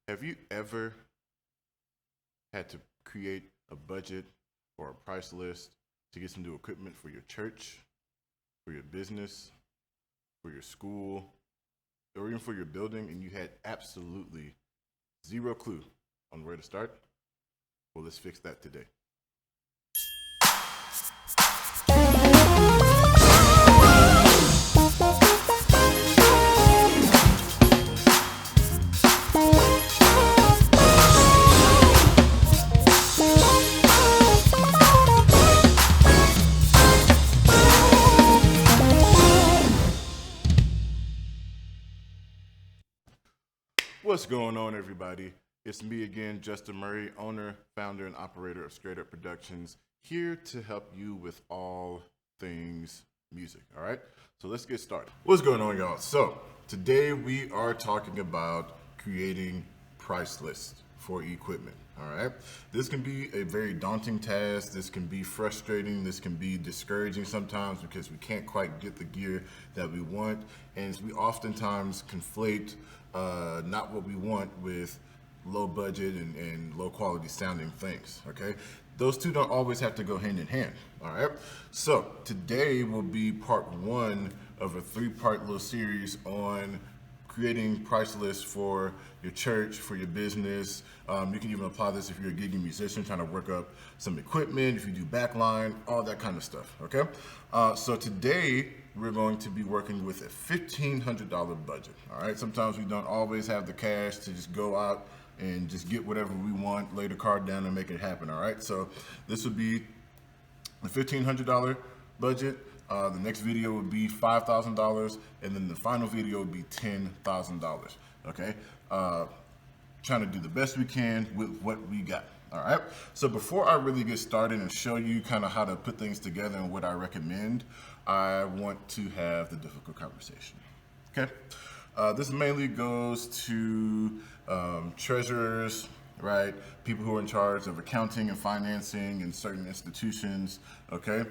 Have you ever had to create a budget or a price list to get some new equipment for your church, for your business, for your school, or even for your building, and you had absolutely zero clue on where to start? Well, let's fix that today. What's going on, everybody? It's me again, Justin Murray, owner, founder, and operator of Str8 Up Productions, here to help you with all things music, all right? So let's get started. What's going on, y'all? So today we are talking about creating price lists for equipment, all right? This can be a very daunting task. This can be frustrating. This can be discouraging sometimes because we can't quite get the gear that we want, and we oftentimes conflate not what we want with low budget and low quality sounding things, okay? Those two don't always have to go hand in hand, all right? So today will be part one of a three-part little series on creating price lists for your church, for your business. You can even apply this if you're a gigging musician trying to work up some equipment, if you do backline, all that kind of stuff, okay? So today, we're going to be working with a $1,500 budget, all right? Sometimes we don't always have the cash to just go out and just get whatever we want, lay the card down and make it happen, all right? So this would be a $1,500 budget. The next video would be $5,000, and then the final video would be $10,000, okay? Trying to do the best we can with what we got, all right? So before I really get started and show you kind of how to put things together and what I recommend, I want to have the difficult conversation, okay? This mainly goes to treasurers, right? People who are in charge of accounting and financing in certain institutions, okay?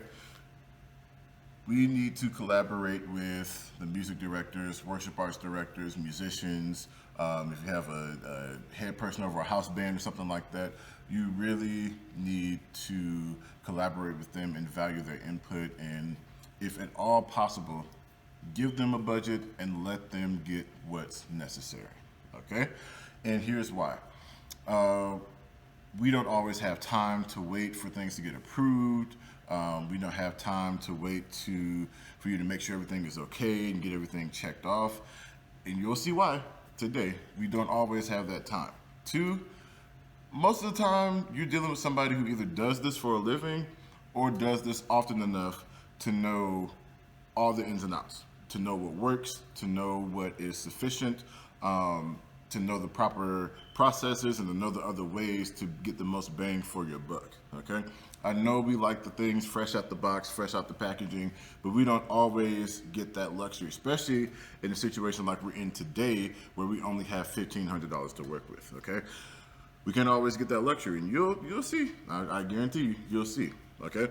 We need to collaborate with the music directors, worship arts directors, musicians. If you have a head person over a house band or something like that, you really need to collaborate with them and value their input, and if at all possible, give them a budget and let them get what's necessary, okay? And here's why. We don't always have time to wait for things to get approved. We don't have time to wait for you to make sure everything is okay and get everything checked off. And you'll see why today. We don't always have that time. Two, most of the time you're dealing with somebody who either does this for a living or does this often enough to know all the ins and outs, to know what works, to know what is sufficient, to know the proper processes, and to know the other ways to get the most bang for your buck, okay? I know we like the things fresh out the box, fresh out the packaging, but we don't always get that luxury, especially in a situation like we're in today where we only have $1,500 to work with, okay? We can't always get that luxury, and you'll see. I guarantee you'll see, okay?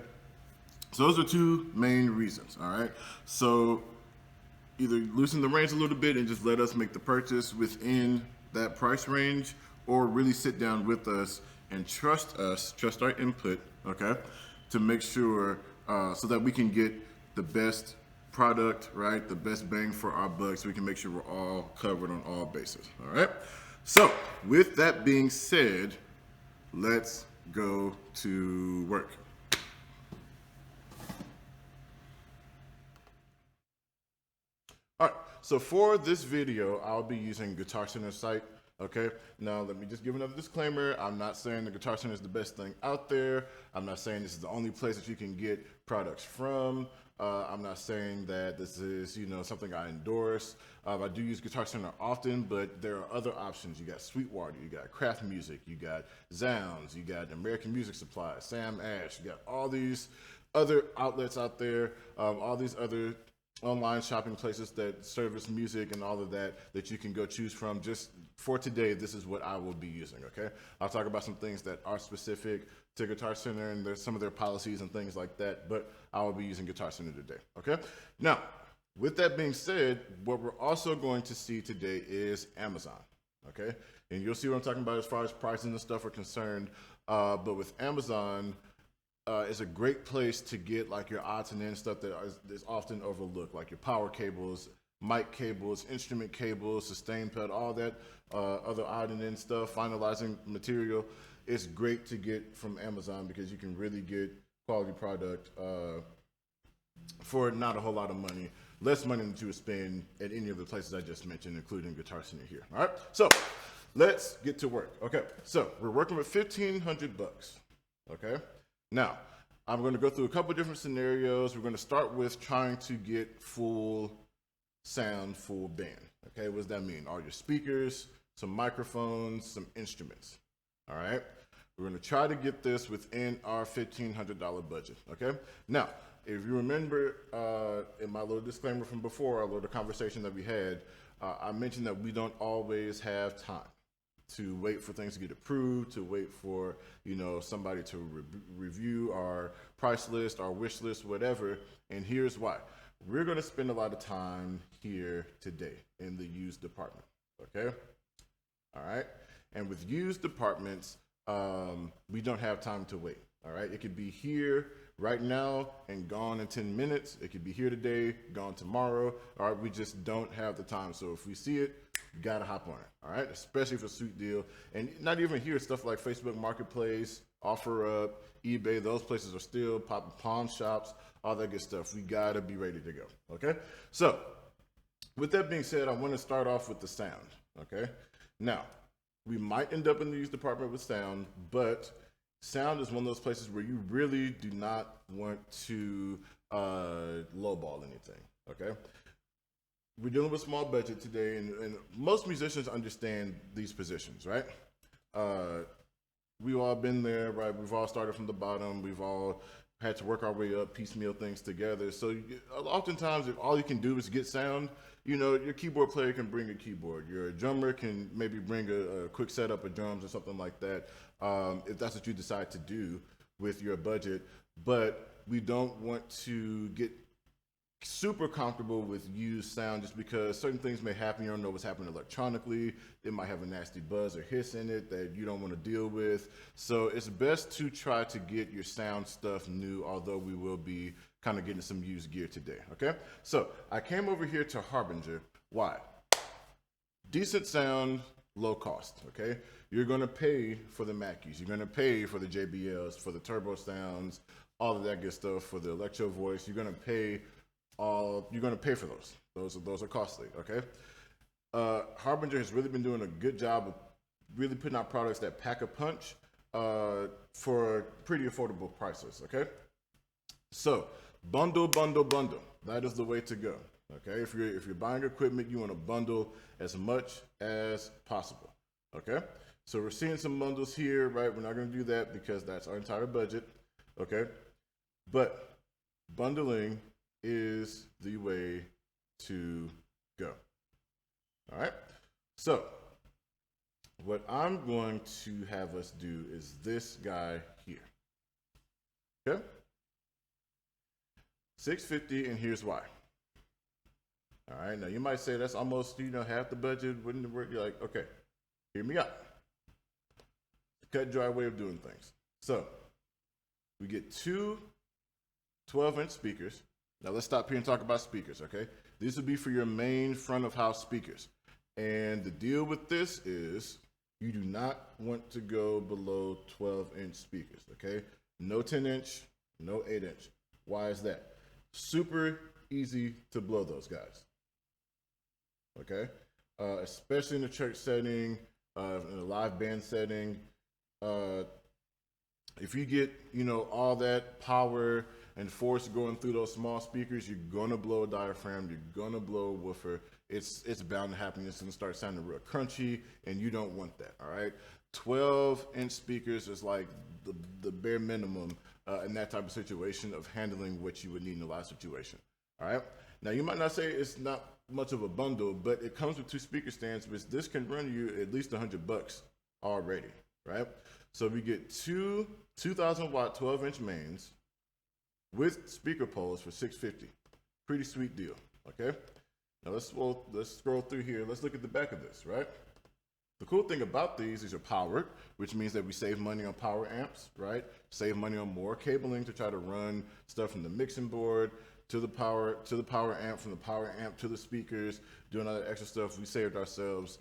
So those are two main reasons, all right? So either loosen the reins a little bit and just let us make the purchase within that price range, or really sit down with us and trust us, trust our input, okay, to make sure so that we can get the best product, right, the best bang for our buck, so we can make sure we're all covered on all bases, all right? So with that being said, let's go to work. All right, so for this video, I'll be using Guitar Center's site, okay? Now, let me just give another disclaimer. I'm not saying the Guitar Center is the best thing out there. I'm not saying this is the only place that you can get products from. I'm not saying that this is, something I endorse. I do use Guitar Center often, but there are other options. You got Sweetwater, you got Craft Music, you got Zounds, you got American Music Supply, Sam Ash, you got all these other outlets out there, all these other online shopping places that service music and all of that you can go choose from. Just for today, this is what I will be using, okay? I'll talk about some things that are specific to Guitar Center, and there's some of their policies and things like that, but I will be using Guitar Center today, okay? Now, with that being said, what we're also going to see today is Amazon, okay? And you'll see what I'm talking about as far as pricing and stuff are concerned. But with Amazon, it's a great place to get like your odds and ends stuff that is often overlooked, like your power cables, mic cables, instrument cables, sustain pedal, all that other odd and end stuff, finalizing material. It's great to get from Amazon because you can really get quality product for not a whole lot of money, less money than you would spend at any of the places I just mentioned, including Guitar Center here. All right, so let's get to work. Okay, so we're working with $1,500. Okay, now I'm going to go through a couple different scenarios. We're going to start with trying to get full sound, full band. Okay, what does that mean? All your speakers, some microphones, some instruments. All right, we're going to try to get this within our $1,500 budget. Okay, now if you remember in my little disclaimer from before, our little conversation that we had, I mentioned that we don't always have time to wait for things to get approved, to wait for, you know, somebody to review our price list, our wish list, whatever. And here's why. We're going to spend a lot of time here today in the used department. Okay. All right. And with used departments, we don't have time to wait. All right. It could be here right now and gone in 10 minutes. It could be here today, gone tomorrow. All right. We just don't have the time. So if we see it, you got to hop on it. All right. Especially if it's a sweet deal. And not even here, stuff like Facebook Marketplace, OfferUp, eBay, those places are still popping, pawn shops, all that good stuff. We got to be ready to go. Okay. So with that being said, I want to start off with the sound. Okay. Now, we might end up in the used department with sound, but sound is one of those places where you really do not want to lowball anything, okay? We're dealing with small budget today, and most musicians understand these positions, right? We've all been there, right? We've all started from the bottom. We've all had to work our way up, piecemeal things together. So oftentimes, if all you can do is get sound, you know, your keyboard player can bring a keyboard. Your drummer can maybe bring a quick setup of drums or something like that, if that's what you decide to do with your budget. But we don't want to get super comfortable with used sound just because certain things may happen. You don't know what's happening electronically. It might have a nasty buzz or hiss in it that you don't want to deal with. So it's best to try to get your sound stuff new, although we will be kind of getting some used gear today, okay? So I came over here to Harbinger. Why? Decent sound, low cost, okay? You're gonna pay for the Mackeys. You're gonna pay for the JBLs, for the turbo sounds, all of that good stuff, for the electro voice. You're gonna pay for those. Those are costly, okay? Harbinger has really been doing a good job of really putting out products that pack a punch for pretty affordable prices, okay? So bundle. That is the way to go, okay? If you're buying equipment, you want to bundle as much as possible, okay? So we're seeing some bundles here, right? We're not going to do that because that's our entire budget, okay? But bundling is the way to go. All right. So what I'm going to have us do is this guy here. Okay. $650, and here's why. All right. Now you might say that's almost, you know, half the budget. Wouldn't it work? You're like, okay, hear me out. Cut dry way of doing things. So we get two 12-inch speakers. Now let's stop here and talk about speakers, okay? These would be for your main front of house speakers. And the deal with this is you do not want to go below 12-inch speakers, okay? No 10-inch, no 8-inch. Why is that? Super easy to blow those guys, okay? Especially in a church setting, in a live band setting. If you get, you know, all that power and force going through those small speakers, you're gonna blow a diaphragm, you're gonna blow a woofer. It's bound to happen. It's gonna start sounding real crunchy, and you don't want that, all right? 12-inch speakers is like the bare minimum in that type of situation of handling what you would need in a live situation, all right? Now, you might not say it's not much of a bundle, but it comes with two speaker stands, which this can run you at least $100 already, right? So we get two 2,000-watt 12-inch mains with speaker poles for $650. Pretty sweet deal, okay? Now let's scroll through here. Let's look at the back of this, right? The cool thing about these are powered, which means that we save money on power amps, right? Save money on more cabling to try to run stuff from the mixing board to the power amp, from the power amp to the speakers, doing all that extra stuff. We saved ourselves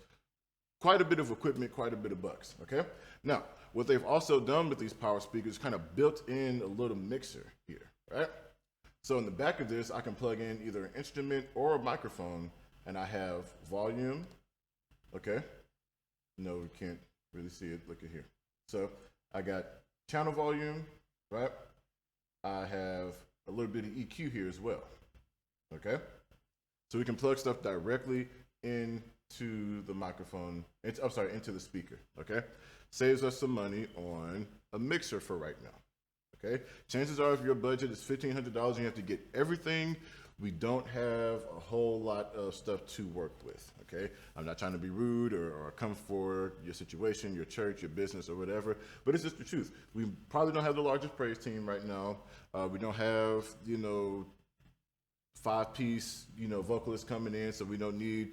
quite a bit of equipment, quite a bit of bucks, okay? Now, what they've also done with these power speakers, kind of built in a little mixer here, right? So in the back of this, I can plug in either an instrument or a microphone, and I have volume, okay? No, we can't really see it, look at here. So I got channel volume, right? I have a little bit of EQ here as well, okay? So we can plug stuff directly into the microphone, into the speaker, okay? Saves us some money on a mixer for right now, okay? Chances are if your budget is $1,500 and you have to get everything, we don't have a whole lot of stuff to work with, okay? I'm not trying to be rude or come for your situation, your church, your business, or whatever, but it's just the truth. We probably don't have the largest praise team right now. We don't have, 5-piece, vocalists coming in, so we don't need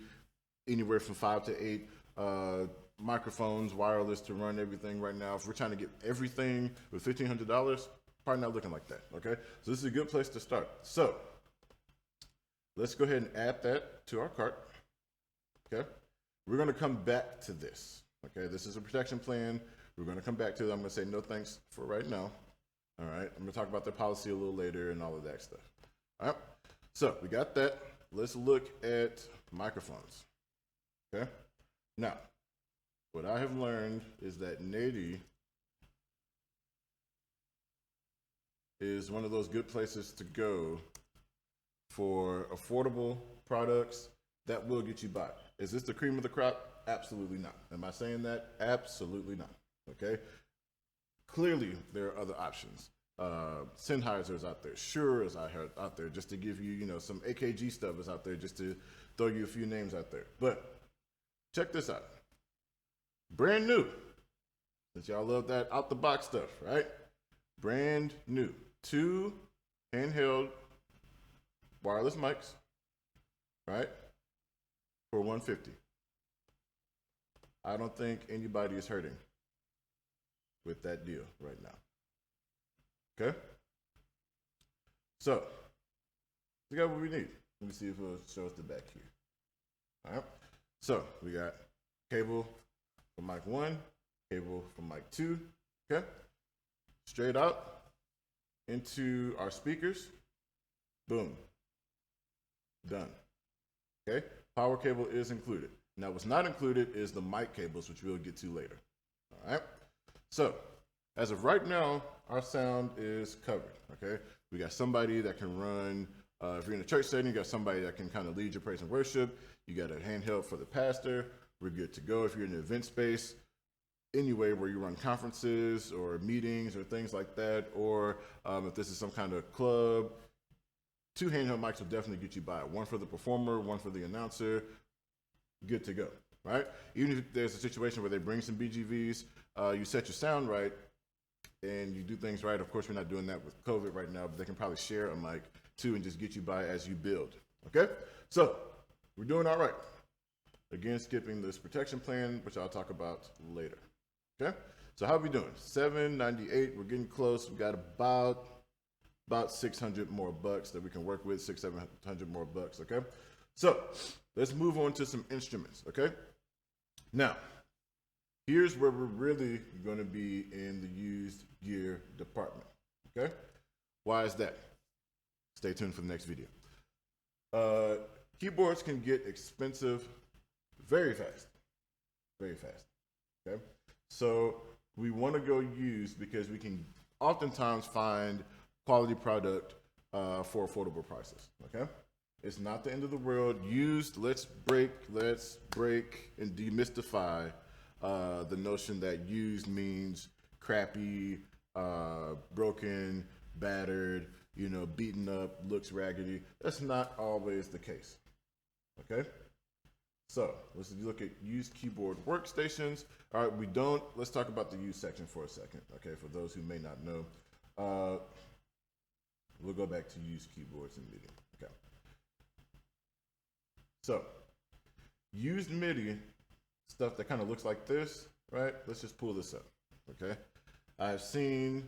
anywhere from 5 to 8 microphones, wireless to run everything right now. If we're trying to get everything with $1,500, probably not looking like that, okay? So this is a good place to start. So let's go ahead and add that to our cart, okay? We're gonna come back to this, okay? This is a protection plan. We're gonna come back to it. I'm gonna say no thanks for right now, all right? I'm gonna talk about their policy a little later and all of that stuff, all right? So we got that. Let's look at microphones, okay? Now, what I have learned is that Nady is one of those good places to go for affordable products that will get you by. Is this the cream of the crop? Absolutely not. Am I saying that? Absolutely not, okay? Clearly, there are other options. Sennheiser's out there, Shure is out there, just to give you, some AKG stuff is out there, just to throw you a few names out there. But check this out. Brand new, since y'all love that out the box stuff, right? Brand new, 2 handheld wireless mics, right? For $150. I don't think anybody is hurting with that deal right now. Okay? So, we got what we need. Let me see if it'll show us the back here. All right? So, we got cable for mic 1, cable for mic 2, okay? Straight out into our speakers. Boom. Done. Okay? Power cable is included. Now, what's not included is the mic cables, which we'll get to later. All right? So, as of right now, our sound is covered, okay? We got somebody that can run, if you're in a church setting, you got somebody that can kind of lead your praise and worship. You got a handheld for the pastor. We're good to go. If you're in an event space, anyway, where you run conferences or meetings or things like that, or if this is some kind of club, 2 handheld mics will definitely get you by. One for the performer, one for the announcer, good to go, right? Even if there's a situation where they bring some BGVs, you set your sound right, and you do things right. Of course, we're not doing that with COVID right now, but they can probably share a mic too and just get you by as you build, okay? So, we're doing all right. Again, skipping this protection plan, which I'll talk about later, okay? So how are we doing? $798, we're getting close. We got about 600 more bucks that we can work with, 700 more bucks, okay? So, let's move on to some instruments, okay? Now, here's where we're really going to be in the used gear department, okay? Why is that? Stay tuned for the next video. Keyboards can get expensive very fast, okay? So we want to go used because we can oftentimes find quality product for affordable prices, okay? It's not the end of the world. Used, let's break and demystify the notion that used means crappy, broken, battered, beaten up, looks raggedy. That's not always the case, okay? So let's look at used keyboard workstations. All right, let's talk about the used section for a second, okay, for those who may not know. We'll go back to used keyboards and MIDI, okay? So, used MIDI stuff that kind of looks like this, right? Let's just pull this up, okay? I've seen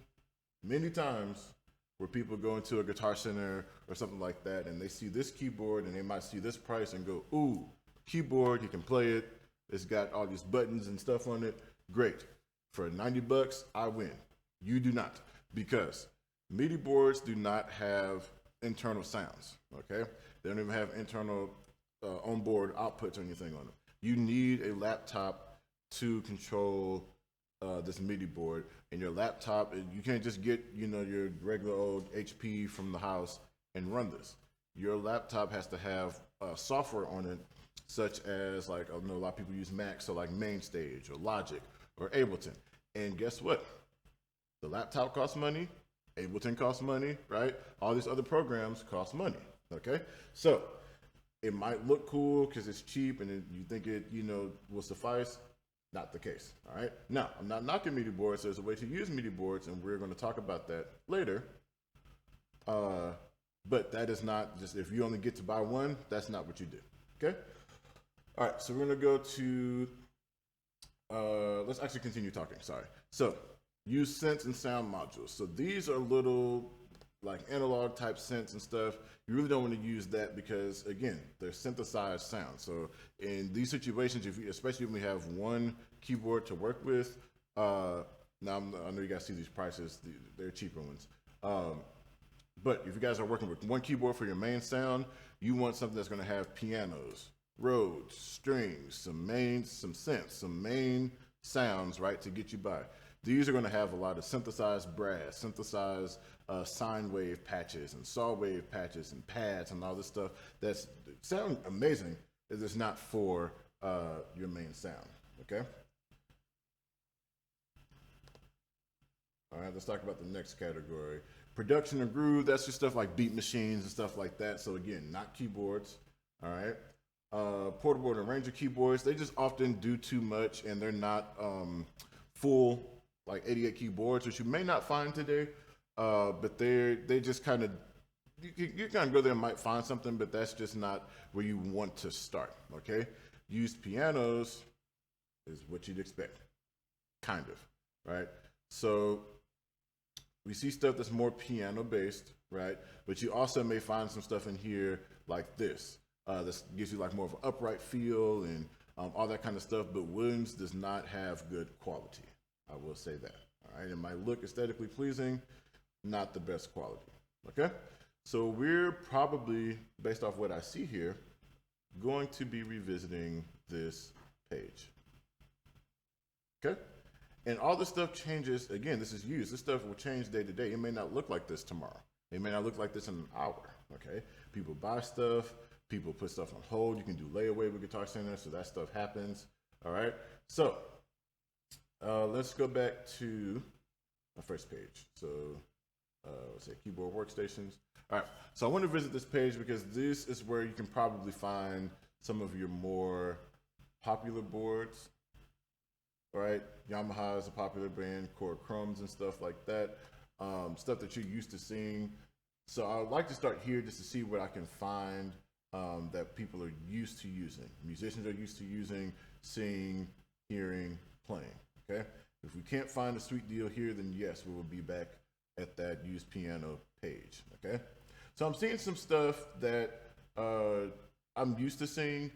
many times where people go into a Guitar Center or something like that and they see this keyboard and they might see this price and go, ooh, keyboard, you can play it. It's got all these buttons and stuff on it. Great. For 90 bucks, I win. You do not, because MIDI boards do not have internal sounds, okay? They don't even have internal onboard outputs or anything on them. You need a laptop to control this MIDI board, and your laptop, you can't just get, you know, your regular old HP from the house and run this. Your laptop has to have software on it, such as, like, I know a lot of people use Mac, so like MainStage or Logic or Ableton. And guess what? The laptop costs money, Ableton costs money, right? All these other programs cost money, okay? So it might look cool because it's cheap and you think it, you know, will suffice. Not the case, all right? Now, I'm not knocking MIDI boards. There's a way to use MIDI boards, and we're going to talk about that later. But that is not just, if you only get to buy one, that's not what you do, okay? All right, so we're going to go to, let's actually continue talking, sorry. So, use synths and sound modules. So these are little, like, analog type synths and stuff. You really don't want to use that because, again, they're synthesized sounds. So in these situations, especially when we have one keyboard to work with, now I know you guys see these prices, they're cheaper ones. But if you guys are working with one keyboard for your main sound, you want something that's going to have pianos, Rhodes, strings, some synths, some main sounds, right, to get you by. These are going to have a lot of synthesized brass, synthesized sine wave patches and saw wave patches and pads and all this stuff that's sound amazing. It's not for your main sound, okay? All right, let's talk about the next category. Production and groove, that's just stuff like beat machines and stuff like that. So again, not keyboards, all right? Portable and arranger keyboards, they just often do too much and they're not full, like 88 keyboards, which you may not find today, but they just kind of, you kind of go there and might find something, but that's just not where you want to start, okay? Used pianos is what you'd expect, kind of, right? So we see stuff that's more piano based, right? But you also may find some stuff in here like this. This gives you like more of an upright feel and all that kind of stuff, but Williams does not have good quality. I will say that, all right? It might look aesthetically pleasing, not the best quality, okay? So we're probably, based off what I see here, going to be revisiting this page, okay? And all this stuff changes, again, this is used. This stuff will change day to day. It may not look like this tomorrow. It may not look like this in an hour, okay? People buy stuff, people put stuff on hold. You can do layaway with Guitar Center, so that stuff happens, all right? So let's go back to my first page. So let's say keyboard workstations. All right, so I want to visit this page because this is where you can probably find some of your more popular boards. All right, Yamaha is a popular brand, Core Chromes and stuff like that, stuff that you're used to seeing. So I would like to start here just to see what I can find that people are used to using, musicians are used to using, seeing, hearing, playing, okay? If we can't find a sweet deal here, then yes, we will be back at that used piano page, okay? So I'm seeing some stuff that I'm used to seeing,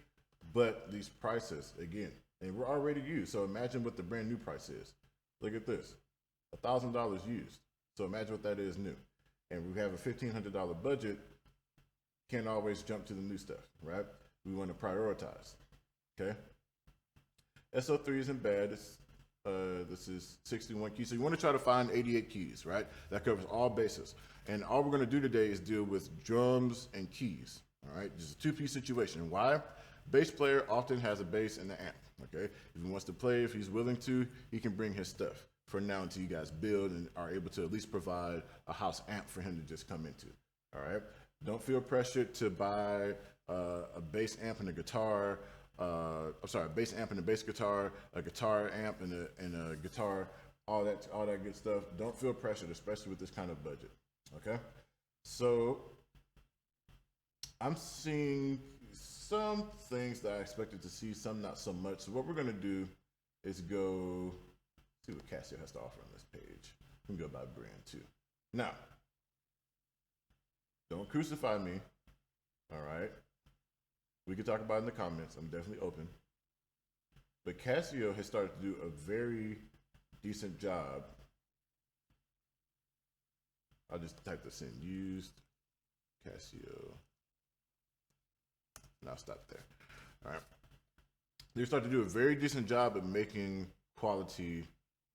but these prices, again, and we're already used. So imagine what the brand new price is. Look at this, $1,000 used. So imagine what that is new. And we have a $1,500 budget, can't always jump to the new stuff, right? We want to prioritize, okay? SO3 isn't bad. This is 61 keys. So you want to try to find 88 keys, right? That covers all bases. And all we're going to do today is deal with drums and keys, all right? Just a two-piece situation. Why? Bass player often has a bass and an amp, okay? If he wants to play, if he's willing to, he can bring his stuff for now until you guys build and are able to at least provide a house amp for him to just come into, all right? Don't feel pressured to buy a bass amp and a guitar, a bass amp and a bass guitar, a guitar amp and a guitar, all that good stuff. Don't feel pressured, especially with this kind of budget, okay? So I'm seeing some things that I expected to see, some not so much. So what we're gonna do is go see what Casio has to offer on this page. We can go by brand too. Now, don't crucify me, all right? We can talk about it in the comments. I'm definitely open. But Casio has started to do a very decent job. I'll just type this in, used Casio. And I'll stop there, all right? They started to do a very decent job at making quality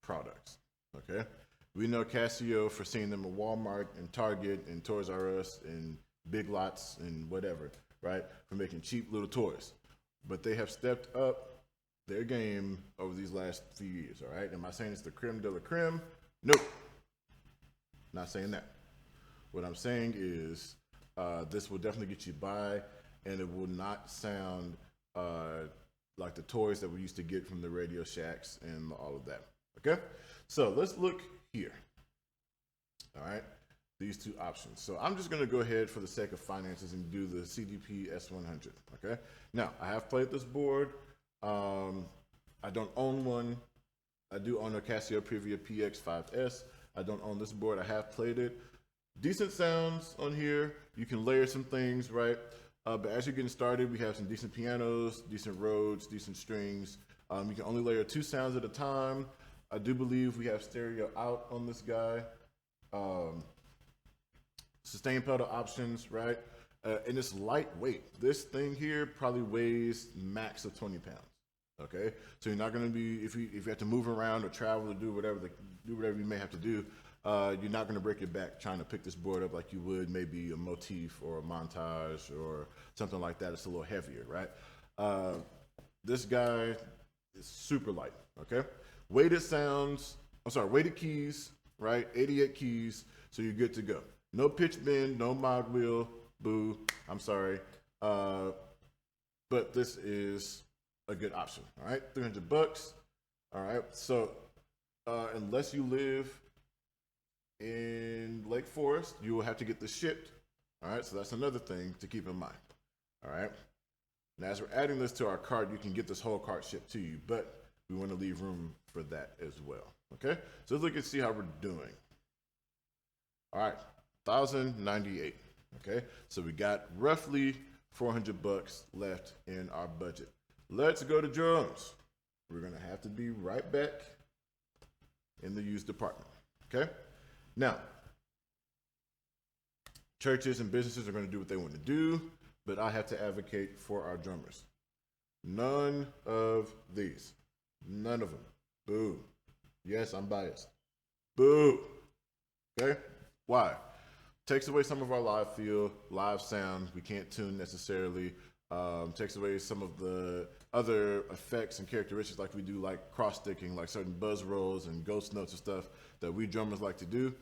products, okay? We know Casio for seeing them at Walmart and Target and Toys R Us and Big Lots and whatever, right? For making cheap little toys. But they have stepped up their game over these last few years, all right? Am I saying it's the creme de la creme? Nope. Not saying that. What I'm saying is this will definitely get you by, and it will not sound like the toys that we used to get from the Radio Shacks and all of that, okay? So let's look here, all right? These two options. So I'm just gonna go ahead for the sake of finances and do the CDP S100, okay? Now, I have played this board. I don't own one. I do own a Casio Previa PX5S. I don't own this board. I have played it. Decent sounds on here. You can layer some things, right? But as you're getting started, we have some decent pianos, decent Rhodes, decent strings. You can only layer 2 sounds at a time. I do believe we have stereo out on this guy. Sustain pedal options, right? And it's lightweight. This thing here probably weighs max of 20 pounds. Okay, so you're not going to be, if you have to move around or travel or do whatever you may have to do, you're not going to break your back trying to pick this board up like you would maybe a motif or a montage or something like that. It's a little heavier, right? This guy is super light. Okay, weighted keys, right? 88 keys, so you're good to go. No pitch bend, no mod wheel. Boo, I'm sorry, but this is a good option. All right, $300. All right, so unless you live in Lake Forest, you will have to get this shipped. All right, so that's another thing to keep in mind. All right, now as we're adding this to our cart, you can get this whole cart shipped to you, but we want to leave room for that as well. Okay, so let's look and see how we're doing. All right, 1,098. Okay, so we got roughly $400 left in our budget. Let's go to drums. We're gonna have to be right back in the used department, okay? Now, churches and businesses are gonna do what they want to do, but I have to advocate for our drummers. None of these, none of them. Boo. Yes, I'm biased. Boo. Okay, why? Takes away some of our live feel, live sound. We can't tune necessarily. Takes away some of the other effects and characteristics like we do, like cross-sticking, like certain buzz rolls and ghost notes and stuff that we drummers like to do.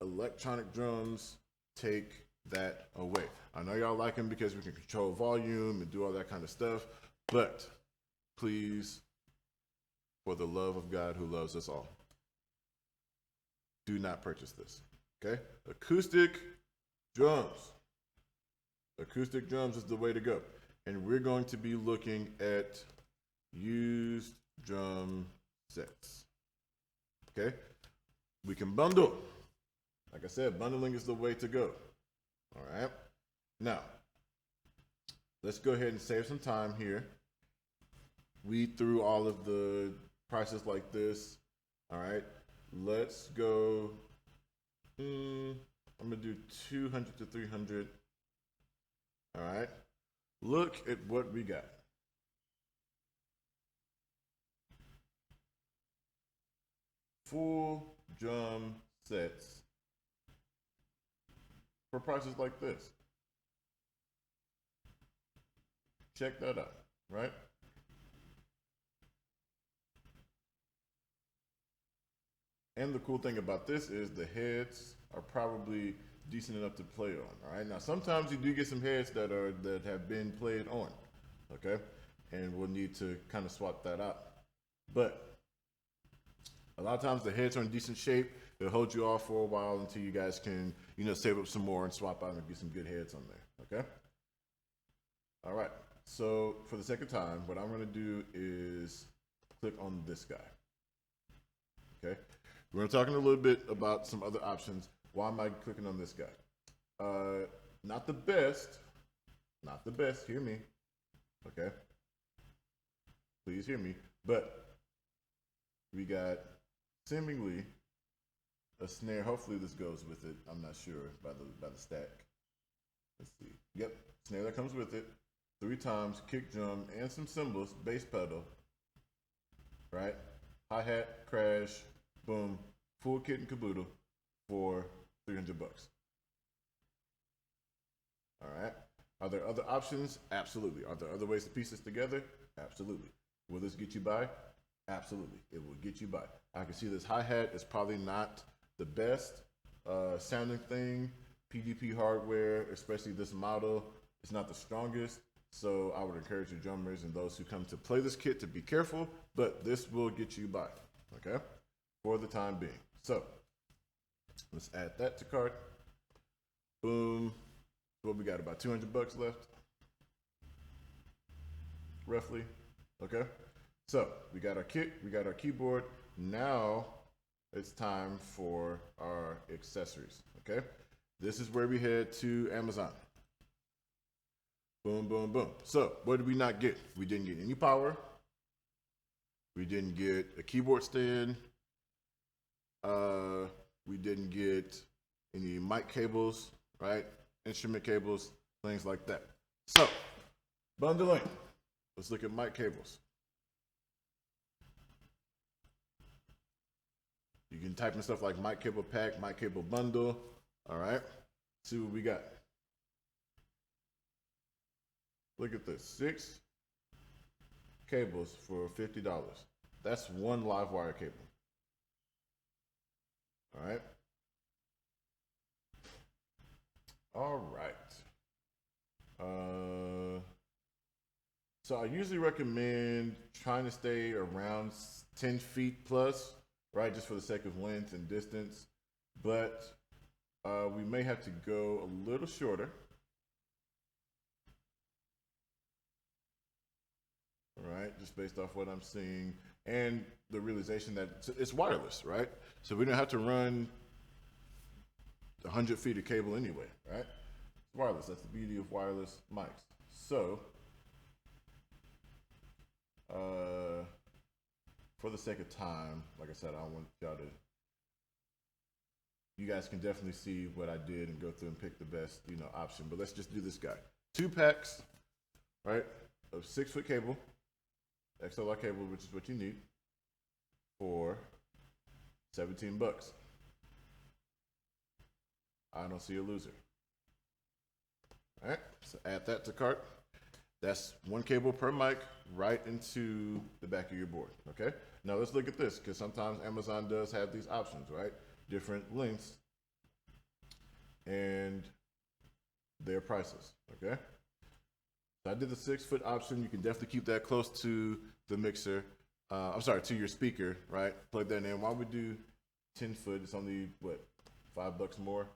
Electronic drums take that away. I know y'all like them because we can control volume and do all that kind of stuff, but please, for the love of God who loves us all, do not purchase this, okay? Acoustic drums. Acoustic drums is the way to go. And we're going to be looking at used drum sets. Okay? We can bundle. Like I said, bundling is the way to go. All right? Now, let's go ahead and save some time here. Weed through all of the prices like this. All right? Let's go. I'm going to do 200 to 300. All right, look at what we got. Full drum sets for prices like this. Check that out, right? And the cool thing about this is the heads are probably decent enough to play on. All right, now sometimes you do get some heads that have been played on, okay, and we'll need to kind of swap that out. But a lot of times the heads are in decent shape. It'll hold you off for a while until you guys can, save up some more and swap out and get some good heads on there, okay? All right. So for the second time, what I'm going to do is click on this guy. Okay. We're going to talk in a little bit about some other options. Why am I clicking on this guy? Not the best. Not the best. Hear me. Okay. Please hear me. But we got seemingly a snare. Hopefully this goes with it. I'm not sure by the stack. Let's see. Yep, snare that comes with it. 3 times, kick drum, and some cymbals, bass pedal. Right? Hi-hat, crash, boom, full kit and caboodle for $300. All right. Are there other options? Absolutely. Are there other ways to piece this together? Absolutely. Will this get you by? Absolutely. It will get you by. I can see this hi-hat is probably not the best sounding thing. PDP hardware, especially this model, is not the strongest. So I would encourage your drummers and those who come to play this kit to be careful, but this will get you by, okay? For the time being. So let's add that to cart. Boom. What we got, about 200 bucks left? Roughly, okay? So we got our kit, we got our keyboard. Now it's time for our accessories, okay? This is where we head to Amazon. Boom, boom, boom. So what did we not get? We didn't get any power. We didn't get a keyboard stand. We didn't get any mic cables, right? Instrument cables, things like that. So bundling. Let's look at mic cables. You can type in stuff like mic cable pack, mic cable bundle. All right. See what we got. Look at this. 6 cables for $50. That's one live wire cable. All right. All right. So I usually recommend trying to stay around 10 feet plus, right? Just for the sake of length and distance. But we may have to go a little shorter. All right, just based off what I'm seeing and the realization that it's wireless, right? So we don't have to run 100 feet of cable anyway, right? It's wireless. That's the beauty of wireless mics. So, for the sake of time, like I said, I don't want y'all to. You guys can definitely see what I did and go through and pick the best, option. But let's just do this guy. 2 packs, right, of 6-foot cable, XLR cable, which is what you need, for $17. I don't see a loser. All right, so add that to cart. That's 1 cable per mic right into the back of your board, okay? Now let's look at this, because sometimes Amazon does have these options, right? Different lengths and their prices, okay? So I did the 6-foot option. You can definitely keep that close to the mixer. To your speaker, right? Plug that in. Why we do 10-foot? It's only, what, $5 more,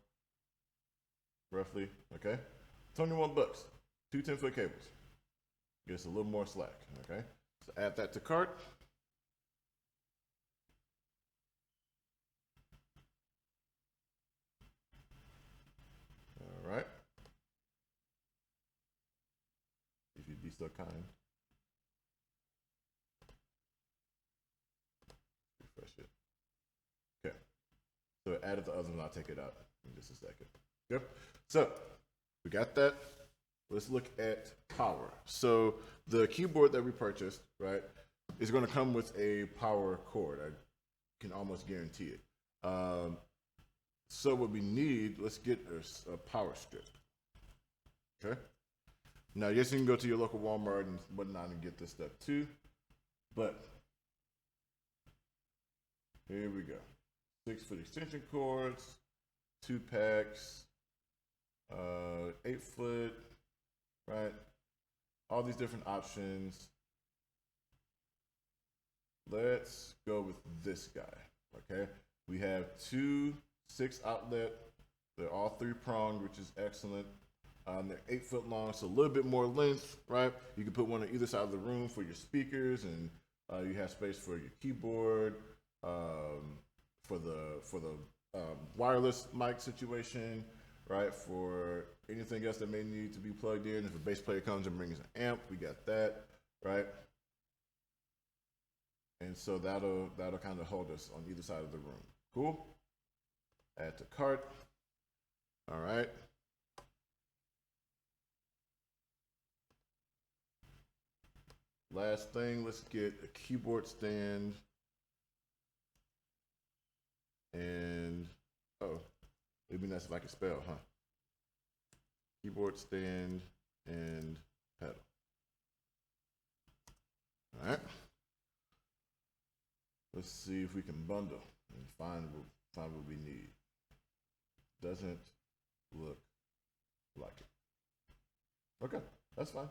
roughly, okay? $21. 2 10-foot cables. Gives a little more slack, okay? So add that to cart. All right. If you'd be so kind. Refresh it. Okay. So I added the other one. I'll take it out in just a second. Yep. So we got that. Let's look at power. So the keyboard that we purchased, right, is going to come with a power cord. I can almost guarantee it. So what we need, let's get a power strip. Okay. Now, yes, you can go to your local Walmart and whatnot and get this stuff too. But here we go. 6-foot extension cords, 2 packs, 8-foot, right? All these different options. Let's go with this guy, okay? We have 2 6 outlet. They're all 3-pronged, which is excellent. They're 8 foot long, so a little bit more length, right? You can put one on either side of the room for your speakers, and you have space for your keyboard, for the wireless mic situation, right? For anything else that may need to be plugged in. If a bass player comes and brings an amp, we got that, right? And so that'll kind of hold us on either side of the room. Cool. Add to cart. All right. Last thing, let's get a keyboard stand. And, oh, it'd be nice if I could spell, huh? Keyboard stand and pedal. All right. Let's see if we can bundle and find what we need. Doesn't look like it. Okay, that's fine.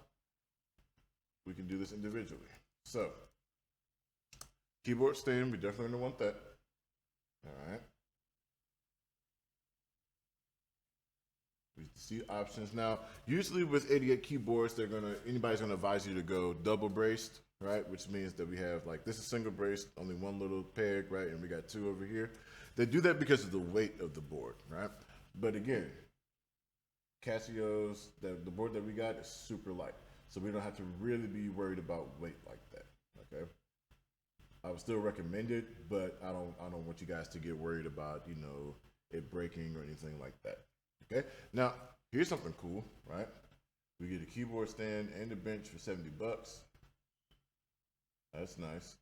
We can do this individually. So, keyboard stand, we definitely gonna want that. All right. We see options now. Usually with 88 keyboards, anybody's gonna advise you to go double braced, right? Which means that we have like this is single braced, only one little peg, right? And we got two over here. They do that because of the weight of the board, right? But again, Casio's, the board that we got is super light. So we don't have to really be worried about weight like that, okay? I would still recommend it, but I don't want you guys to get worried about, it breaking or anything like that, okay? Now, here's something cool, right? We get a keyboard stand and a bench for $70. That's nice.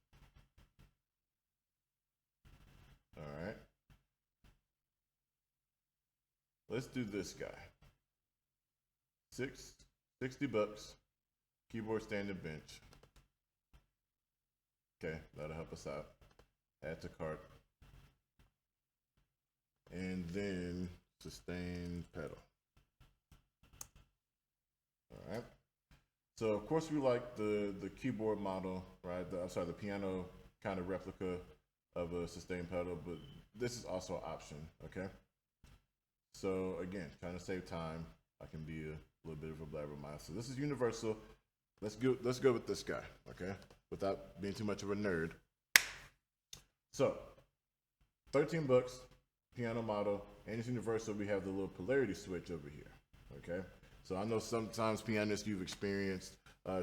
All right. Let's do this guy. $60. Keyboard stand and bench. Okay, that'll help us out. Add to cart. And then sustain pedal. All right. So of course we like the keyboard model, right? The piano kind of replica of a sustain pedal, but this is also an option, okay? So again, trying to save time, I can be a little bit of a blabbermouth. So this is universal. Let's go with this guy, okay? Without being too much of a nerd. So, $13, piano model, and it's universal. We have the little polarity switch over here, okay? So I know sometimes pianists you've experienced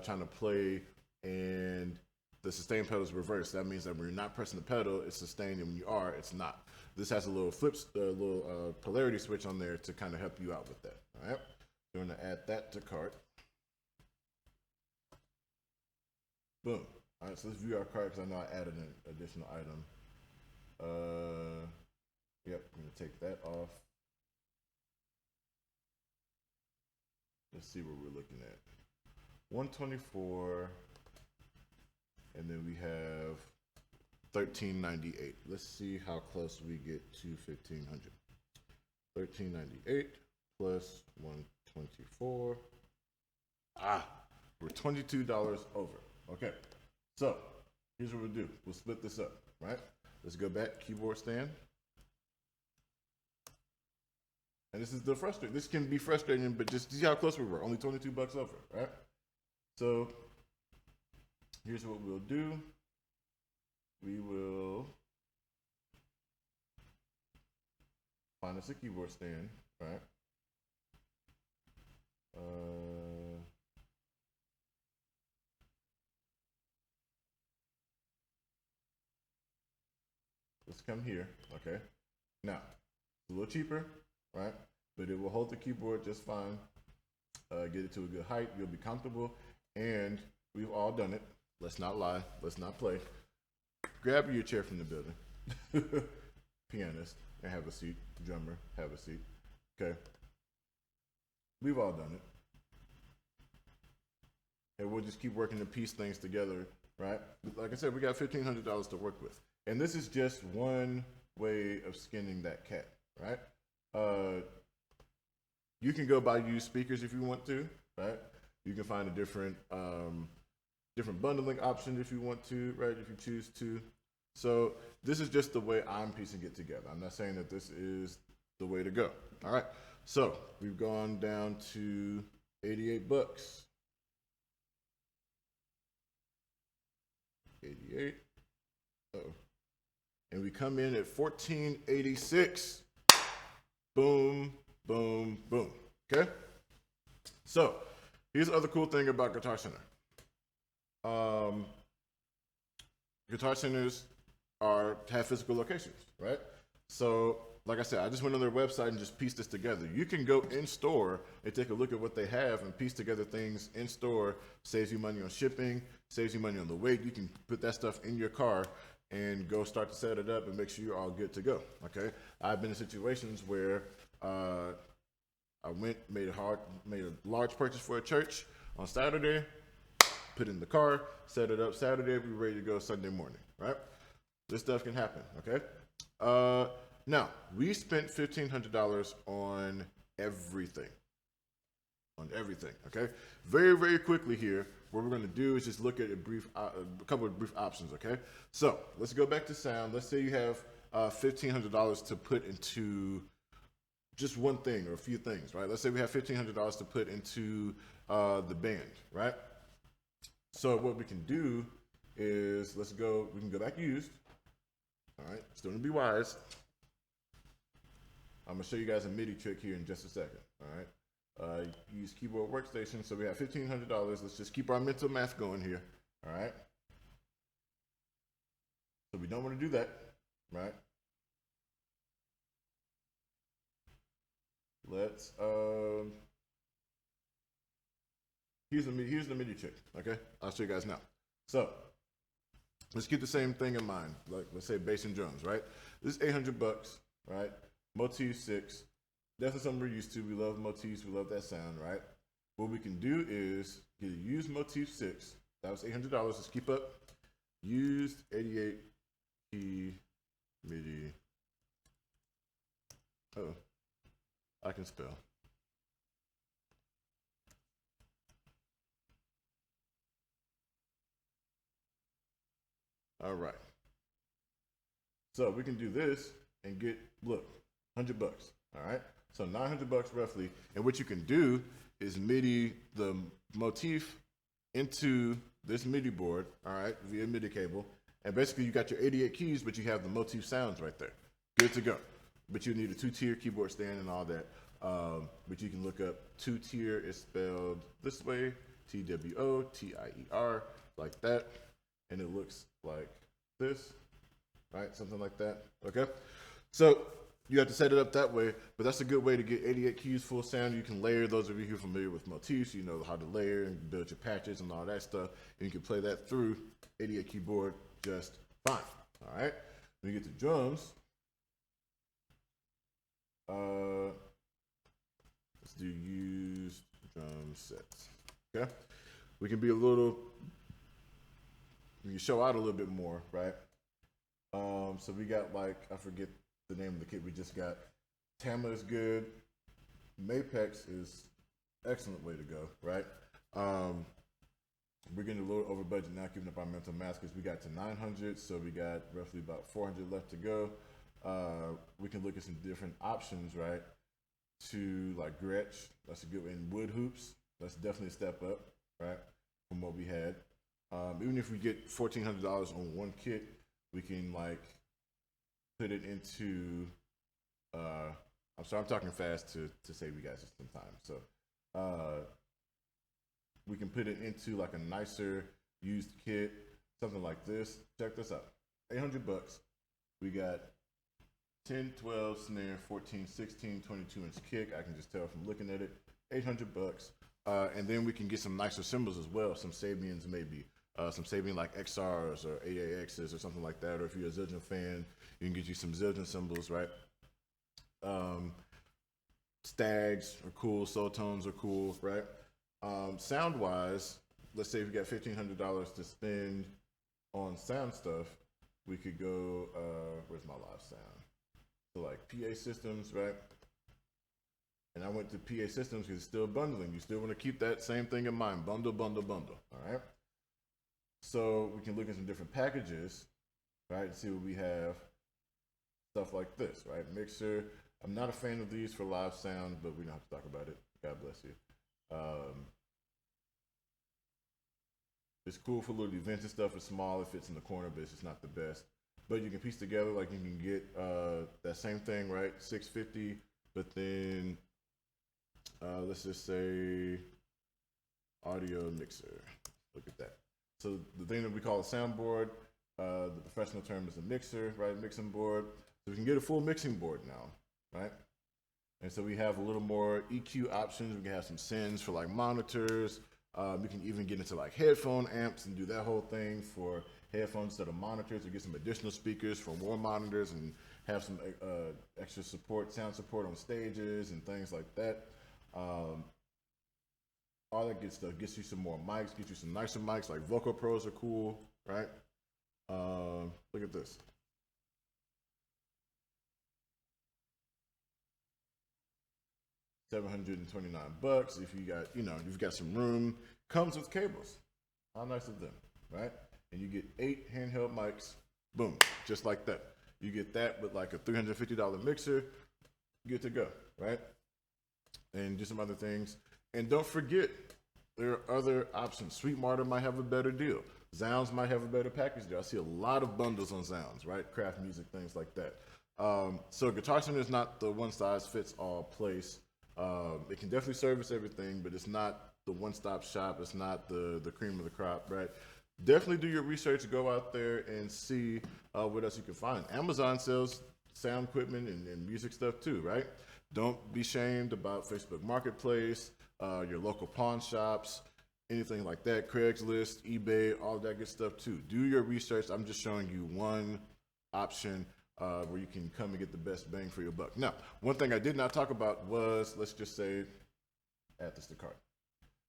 trying to play and the sustain pedal is reversed. That means that when you're not pressing the pedal, it's sustained, and when you are, it's not. This has a little polarity switch on there to kind of help you out with that, all right? We're gonna add that to cart. Boom. All right, so let's view our cart because I know I added an additional item. Yep, I'm gonna take that off. Let's see what we're looking at. 124, and then we have 1398. Let's see how close we get to 1500. 1398 plus 124. We're $22 over. Okay, so here's what we'll do. We'll split this up, right? Let's go back, keyboard stand. And this is the frustrating. This can be frustrating, but just see how close we were. Only $22 over, right? So here's what we'll do. We will find us a keyboard stand, right? Let's come here, okay? Now, it's a little cheaper, right? But it will hold the keyboard just fine. Get it to a good height. You'll be comfortable. And we've all done it. Let's not lie. Let's not play. Grab your chair from the building. Pianist, and have a seat. Drummer, have a seat. Okay? We've all done it. And we'll just keep working to piece things together, right? Like I said, we got $1,500 to work with. And this is just one way of skinning that cat, right? You can go buy used speakers if you want to, right? You can find a different bundling option if you want to, right? If you choose to. So this is just the way I'm piecing it together. I'm not saying that this is the way to go. All right. So we've gone down to 88 bucks. 88. Uh-oh. And we come in at 1486. Boom, boom, boom. Okay? So here's the other cool thing about Guitar Center. Guitar centers have physical locations, right? So, like I said, I just went on their website and just pieced this together. You can go in store and take a look at what they have and piece together things in store. Saves you money on shipping, saves you money on the weight. You can put that stuff in your car and go start to set it up and make sure you're all good to go. Okay, I've been in situations where I made a large purchase for a church on Saturday, put it in the car, set it up Saturday, we were ready to go Sunday morning, right? This stuff can happen, okay? Now, we spent $1,500 on everything. Okay? Very, very quickly here, what we're gonna do is just look at a couple of brief options, okay? So, let's go back to sound. Let's say you have $1,500 to put into just one thing or a few things, right? Let's say we have $1,500 to put into the band, right? So what we can do is we can go back used. All right, still gonna be wise. I'm gonna show you guys a MIDI trick here in just a second. All right, use keyboard workstation. So we have $1,500. Let's just keep our mental math going here. All right. So we don't want to do that, right? Let's here's the MIDI trick. Okay, I'll show you guys now. So let's keep the same thing in mind. Like let's say bass and drums, right? This is 800 bucks, right? Motif 6. Definitely something we're used to. We love motifs. We love that sound, right? What we can do is get a used Motif 6. That was $800. Let's keep up. Used 88 key MIDI. Oh, I can spell. All right. So we can do this and get, look, 100 bucks. All right. So 900 bucks roughly. And what you can do is MIDI the motif into this MIDI board, all right, via MIDI cable. And basically you got your 88 keys, but you have the motif sounds right there. Good to go. But you need a 2-tier keyboard stand and all that. But you can look up 2-tier is spelled this way, TWOTIER, like that. And it looks like this, right? Something like that, okay? So you have to set it up that way, but that's a good way to get 88 keys full sound. You can layer. Those of you who are familiar with motifs, you know how to layer and build your patches and all that stuff. And you can play that through 88 keyboard just fine, all right? When you get to drums, let's do used drum sets, okay? We can be a little, we can show out a little bit more, right? So we got like, I forget the name of the kit we just got. Tama is good. Mapex is excellent way to go, right? We're getting a little over budget now, keeping up our mental math because we got to 900, so we got roughly about 400 left to go. We can look at some different options, right? To like Gretsch, that's a good one. And wood hoops, that's definitely a step up, right? From what we had. Even if we get $1,400 on one kit, we can like put it into, I'm sorry, I'm talking fast to save you guys some time. So we can put it into like a nicer used kit, something like this. Check this out, 800 bucks. We got 10, 12 snare, 14, 16, 22-inch kick. I can just tell from looking at it, 800 bucks. And then we can get some nicer cymbals as well, some Sabians maybe. Some Sabian like XRs or AAXs or something like that. Or if you're a Zildjian fan, you can get you some Zildjian cymbals, right? Stags are cool, soul tones are cool, right? Sound wise, let's say if you got $1,500 to spend on sound stuff, we could go, where's my live sound? So like PA systems, right? And I went to PA systems because it's still bundling. You still want to keep that same thing in mind. Bundle, bundle, bundle, all right? So we can look at some different packages, right? And see what we have. Stuff like this, right? Mixer, I'm not a fan of these for live sound, but we don't have to talk about it. God bless you. It's cool for little events and stuff. It's small. It fits in the corner, but it's just not the best. But you can piece together, like you can get that same thing, right? $650, but then let's just say audio mixer. Look at that. So the thing that we call a soundboard, the professional term is a mixer, right? Mixing board. So we can get a full mixing board now, right? And so we have a little more EQ options. We can have some sends for like monitors. We can even get into like headphone amps and do that whole thing for headphones instead of monitors, to get some additional speakers for more monitors and have some extra support, sound support on stages and things like that. All that good stuff gets you some more mics, gets you some nicer mics, like Vocal Pros are cool, right? Look at this. $729 if you got, you've got some room. Comes with cables. How nice of them, right? And you get 8 handheld mics, boom, just like that. You get that with like a $350 mixer, good to go, right? And do some other things. And don't forget, there are other options. Sweetwater might have a better deal. Zounds might have a better package deal. I see a lot of bundles on Zounds, right? Craft music, things like that. So Guitar Center is not the one-size-fits-all place. It can definitely service everything, but it's not the one-stop shop. It's not the cream of the crop, right? Definitely do your research. Go out there and see what else you can find. Amazon sells sound equipment and music stuff too, right? Don't be shamed about Facebook Marketplace, your local pawn shops, anything like that, Craigslist, eBay, all that good stuff too. Do your research. I'm just showing you one option where you can come and get the best bang for your buck. Now, one thing I did not talk about was, let's just say, add this to cart.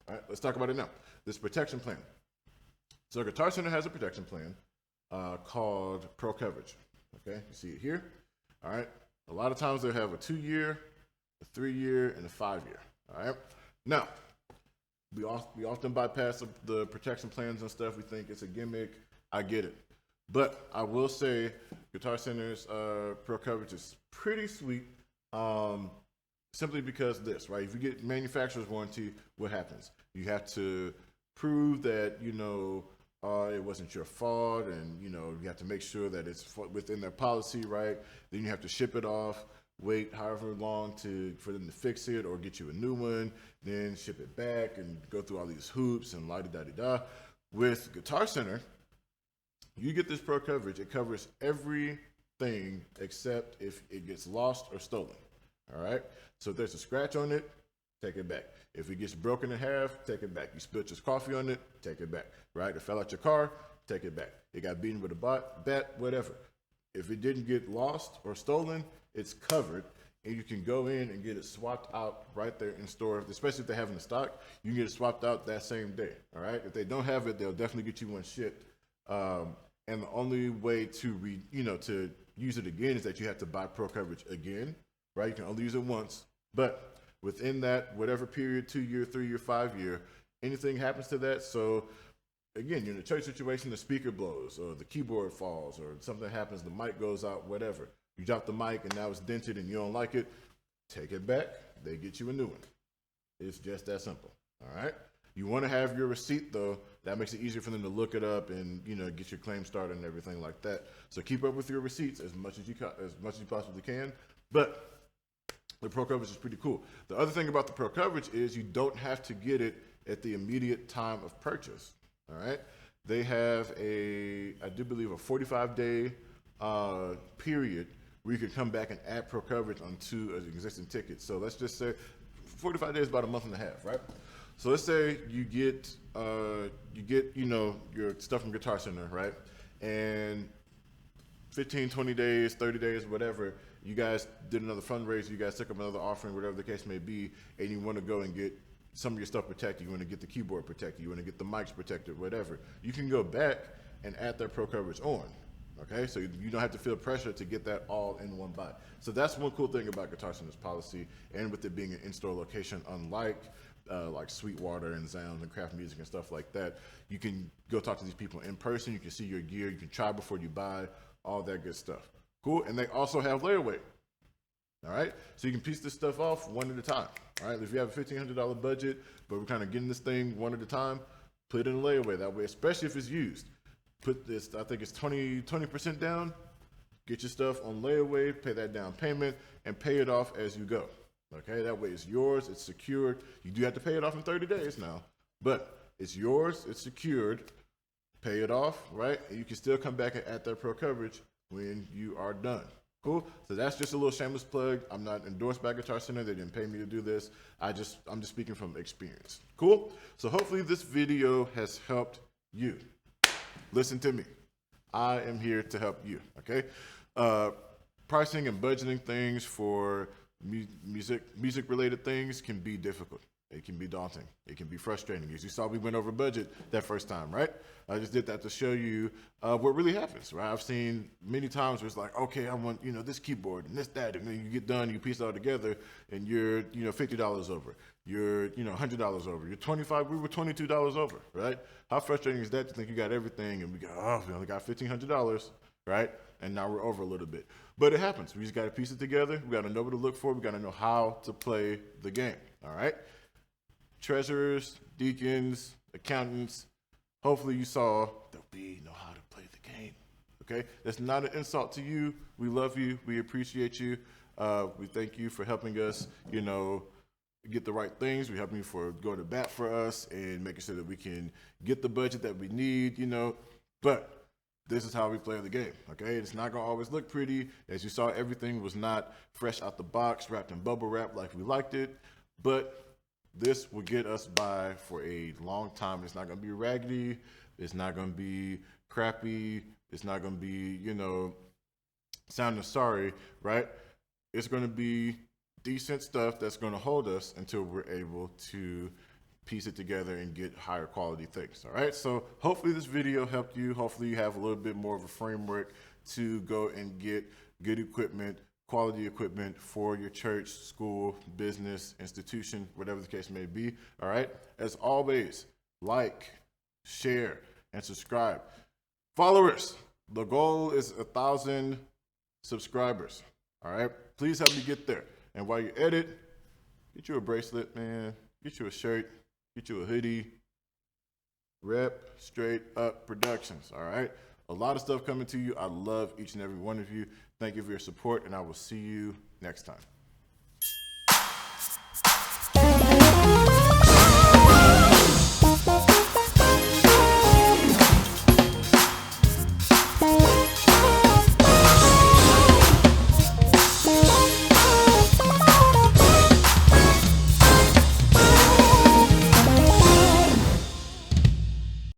All right, let's talk about it now. This protection plan. So Guitar Center has a protection plan called Pro Coverage. Okay, you see it here. All right, a lot of times they have a 2-year, a 3-year, and a 5-year. All right, now we often bypass the protection plans and stuff. We think it's a gimmick. I get it, but I will say Guitar Center's Pro Coverage is pretty sweet. Simply because this, right? If you get manufacturer's warranty, what happens? You have to prove that it wasn't your fault, and you have to make sure that it's within their policy, right? Then you have to ship it off, wait however long for them to fix it or get you a new one, then ship it back and go through all these hoops and la-di-da-di-da. With Guitar Center, you get this Pro Coverage. It covers everything except if it gets lost or stolen. All right. So if there's a scratch on it, take it back. If it gets broken in half, take it back. You spilled your coffee on it, take it back. Right? It fell out your car, take it back. It got beaten with a bat, whatever. If it didn't get lost or stolen, it's covered, and you can go in and get it swapped out right there in store. Especially if they have it in stock, you can get it swapped out that same day. All right. If they don't have it, they'll definitely get you one shipped. And the only way to to use it again is that you have to buy Pro Coverage again. Right? You can only use it once, but within that, whatever period, 2-year, 3-year, 5-year, anything happens to that. So again, you're in a church situation, the speaker blows or the keyboard falls or something happens, the mic goes out, whatever. You drop the mic and now it's dented and you don't like it, take it back. They get you a new one. It's just that simple. All right. You want to have your receipt though. That makes it easier for them to look it up and get your claim started and everything like that. So keep up with your receipts as much as you possibly can. But the Pro Coverage is pretty cool. The other thing about the Pro Coverage is you don't have to get it at the immediate time of purchase. All right. They have I do believe a 45-day period where you can come back and add Pro Coverage onto an existing ticket. So let's just say 45 days, about a month and a half, right? So let's say you get your stuff from Guitar Center, right? And 15, 20 days, 30 days, whatever, you guys did another fundraiser, you guys took up another offering, whatever the case may be, and you want to go and get some of your stuff protected, you want to get the keyboard protected, you want to get the mics protected, whatever, you can go back and add that Pro Coverage on, okay? So you don't have to feel pressure to get that all in one buy. So that's one cool thing about Guitar Center's policy, and with it being an in-store location, unlike like Sweetwater and Zounds and Craft Music and stuff like that, you can go talk to these people in person, you can see your gear, you can try before you buy, all that good stuff. Cool, and they also have layaway. All right, so you can piece this stuff off one at a time. All right, if you have a $1,500 budget, but we're kind of getting this thing one at a time, put it in layaway. That way, especially if it's used, put this, I think it's 20% down. Get your stuff on layaway, pay that down payment, and pay it off as you go. Okay, that way it's yours, it's secured. You do have to pay it off in 30 days now, but it's yours, it's secured. Pay it off, right? And you can still come back and add that pro coverage when you are done. Cool. So that's just a little shameless plug. I'm not endorsed by Guitar Center. They didn't pay me to do this. I'm just speaking from experience. Cool. So hopefully this video has helped you. Listen to me. I am here to help you. Okay. Pricing and budgeting things for music related things can be difficult. It can be daunting. It can be frustrating. As you saw, we went over budget that first time, right? I just did that to show you what really happens, right? I've seen many times where it's like, okay, I want, this keyboard and this, that, and then you get done, you piece it all together, and you're, $50 over. You're, $100 over. You're 25. We were $22 over, right? How frustrating is that to think you got everything and we only got $1,500, right? And now we're over a little bit. But it happens. We just got to piece it together. We got to know what to look for. We got to know how to play the game, all right? Treasurers, deacons, accountants, hopefully you saw that we know how to play the game, okay? That's not an insult to you. We love you. We appreciate you. We thank you for helping us, get the right things. We helping you for go to bat for us and making sure that we can get the budget that we need, But this is how we play the game, okay? It's not going to always look pretty. As you saw, everything was not fresh out the box, wrapped in bubble wrap like we liked it, but this will get us by for a long time. It's not going to be raggedy. It's not going to be crappy. It's not going to be, sounding sorry, right? It's going to be decent stuff that's going to hold us until we're able to piece it together and get higher quality things, all right? So hopefully this video helped you. Hopefully you have a little bit more of a framework to go and get good equipment, quality equipment for your church, school, business, institution, whatever the case may be, all right? As always, like, share, and subscribe. Followers, the goal is 1,000 subscribers, all right? Please help me get there. And while you edit, get you a bracelet, man. Get you a shirt, get you a hoodie. Rep Str8 Up Productions, all right? A lot of stuff coming to you. I love each and every one of you. Thank you for your support, and I will see you next time.